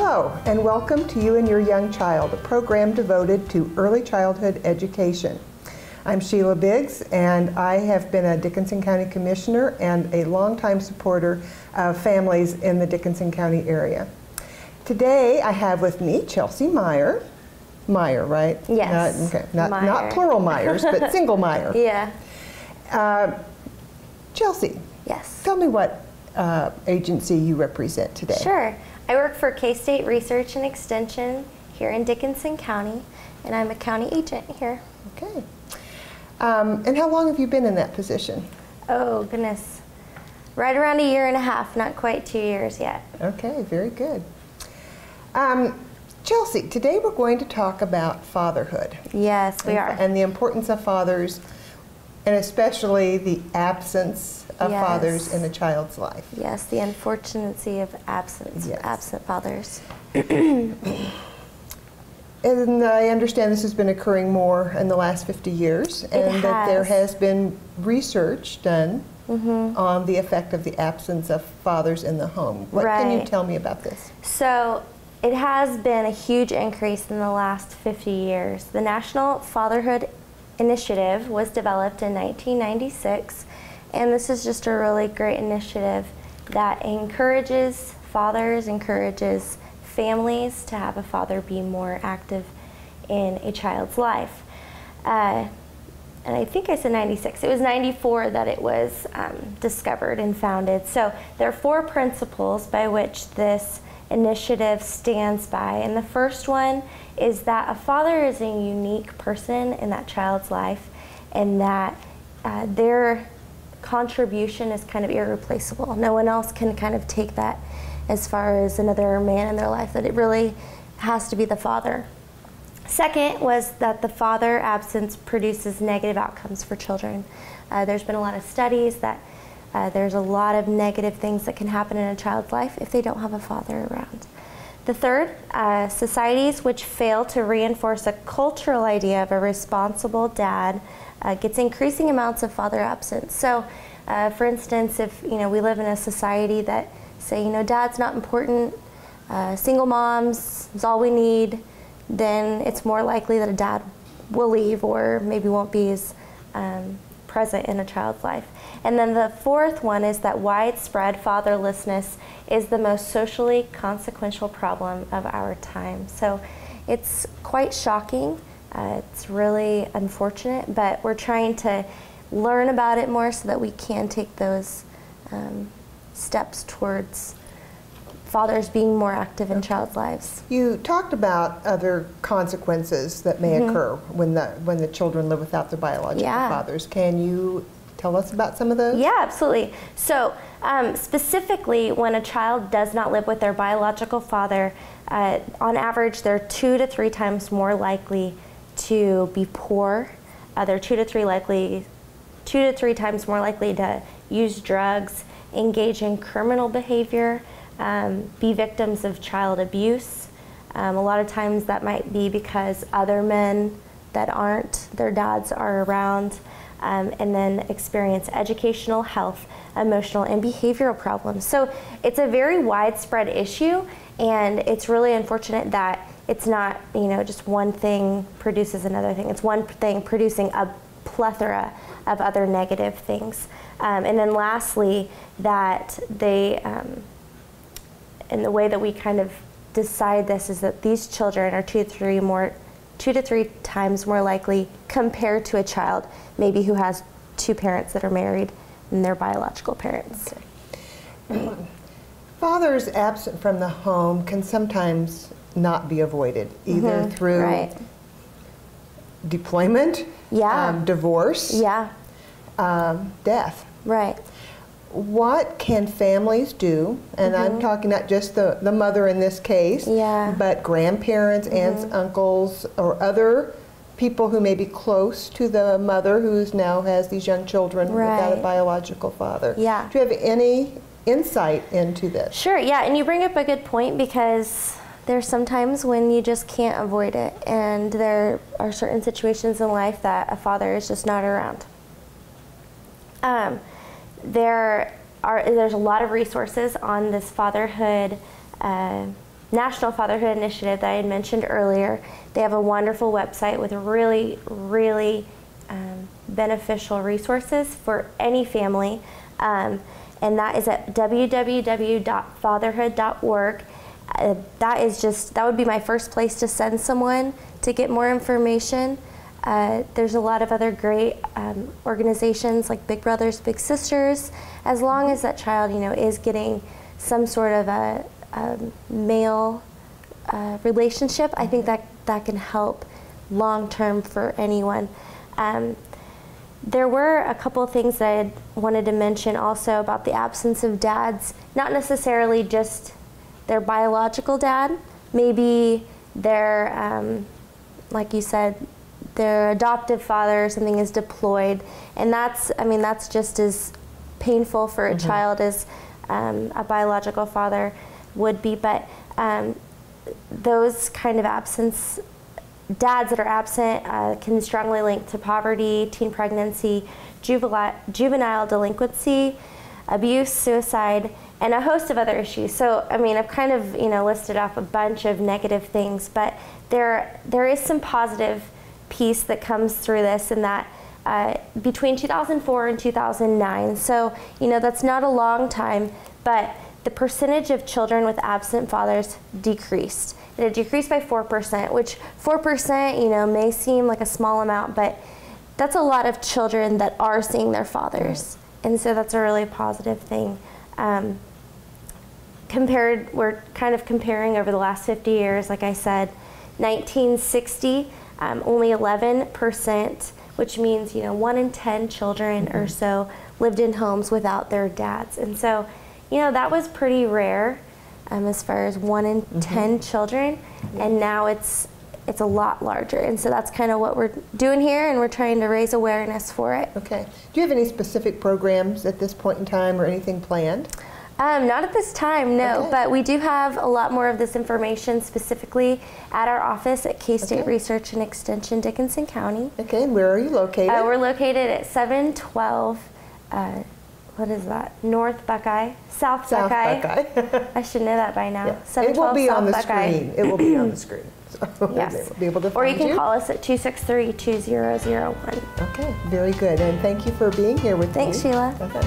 Hello, and welcome to You and Your Young Child, a program devoted to early childhood education. I'm Sheila Biggs, and I have been a Dickinson County Commissioner and a longtime supporter of families in the Dickinson County area. Today I have with me Chelsea Meyer. Meyer, right? Yes. Not plural Myers, but single Meyer. Yeah. Chelsea. Yes. Tell me what agency you represent today. Sure. I work for K-State Research and Extension here in Dickinson County, and I'm a county agent here. Okay. And how long have you been in that position? Oh, goodness. Right around 1.5 years, not quite 2 years yet. Okay, very good. Chelsea, today we're going to talk about fatherhood. Yes, we are. And the importance of fathers, and especially the absence of fathers in a child's life. Yes, the unfortunacy of absence, absent fathers. And I understand this has been occurring more in the last 50 years, and that there has been research done on the effect of the absence of fathers in the home. What can you tell me about this? So, it has been a huge increase in the last 50 years. The National Fatherhood Initiative was developed in 1996, and this is just a really great initiative that encourages fathers, encourages families to have a father be more active in a child's life. And I think I said 96. It was 94 that it was discovered and founded. So there are 4 principles by which this initiative stands by. And the first one is that a father is a unique person in that child's life, and that their contribution is kind of irreplaceable. No one else can kind of take that as far as another man in their life, that it really has to be the father. Second was that the father absence produces negative outcomes for children. There's been a lot of studies that there's a lot of negative things that can happen in a child's life if they don't have a father around. The third, societies which fail to reinforce a cultural idea of a responsible dad gets increasing amounts of father absence. So, for instance, if we live in a society that say, dad's not important, single moms is all we need, then it's more likely that a dad will leave or maybe won't be as present in a child's life. And then the fourth one is that widespread fatherlessness is the most socially consequential problem of our time. So it's quite shocking. It's really unfortunate, but we're trying to learn about it more so that we can take those steps towards fathers being more active in child's lives. You talked about other consequences that may occur when the children live without their biological fathers. Can you tell us about some of those? Yeah, absolutely. So specifically, when a child does not live with their biological father, on average they're 2 to 3 times more likely to be poor. They're 2 to 3 times more likely to use drugs, engage in criminal behavior, be victims of child abuse. A lot of times that might be because other men that aren't their dads are around, and then experience educational, health, emotional, and behavioral problems. So it's a very widespread issue, and it's really unfortunate that it's not, just one thing produces another thing. It's one thing producing a plethora of other negative things. And then lastly, that they, and the way that we kind of decide this is that these children are 2 to 3 times more likely compared to a child maybe who has 2 parents that are married than their biological parents. Fathers absent from the home can sometimes not be avoided, either through deployment, divorce, death. Right. What can families do, and I'm talking not just the mother in this case, but grandparents, aunts, uncles, or other people who may be close to the mother who now has these young children without a biological father. Do you have any insight into this? Sure, and you bring up a good point, because there's sometimes when you just can't avoid it, and there are certain situations in life that a father is just not around. There's a lot of resources on this fatherhood National Fatherhood Initiative that I had mentioned earlier. They have a wonderful website with really, really beneficial resources for any family. And that is at www.fatherhood.org. That would be my first place to send someone to get more information. There's a lot of other great organizations like Big Brothers Big Sisters. As long as that child, is getting some sort of a male relationship, I think that can help long term for anyone. There were a couple of things that I wanted to mention also about the absence of dads, not necessarily just their biological dad, maybe their, like you said, their adoptive father or something is deployed, and that's just as painful for a child as a biological father would be, but those kind of dads that are absent can strongly link to poverty, teen pregnancy, juvenile delinquency, abuse, suicide, and a host of other issues. So, I've kind of, listed off a bunch of negative things, but there is some positive piece that comes through this, and that between 2004 and 2009, so, that's not a long time, but the percentage of children with absent fathers decreased. It decreased by 4%, which 4%, may seem like a small amount, but that's a lot of children that are seeing their fathers. And so that's a really positive thing. We're kind of comparing over the last 50 years, like I said, 1960, only 11%, which means, 1 in 10 children or so lived in homes without their dads. And so, that was pretty rare. As far as 1 in 10 children, and now it's a lot larger, and so that's kind of what we're doing here, and we're trying to raise awareness for it. Okay. Do you have any specific programs at this point in time or anything planned? Not at this time, no, but we do have a lot more of this information specifically at our office at K-State Research and Extension, Dickinson County. Okay, and where are you located? We're located at 712 what is that? North Buckeye, South Buckeye. I should know that by now. Yeah. It will be on the screen. It will be on the screen. So yes. We'll be able to find or you can call us at 263-2001. Okay, very good. And thank you for being here with me. Thanks, Sheila. Okay.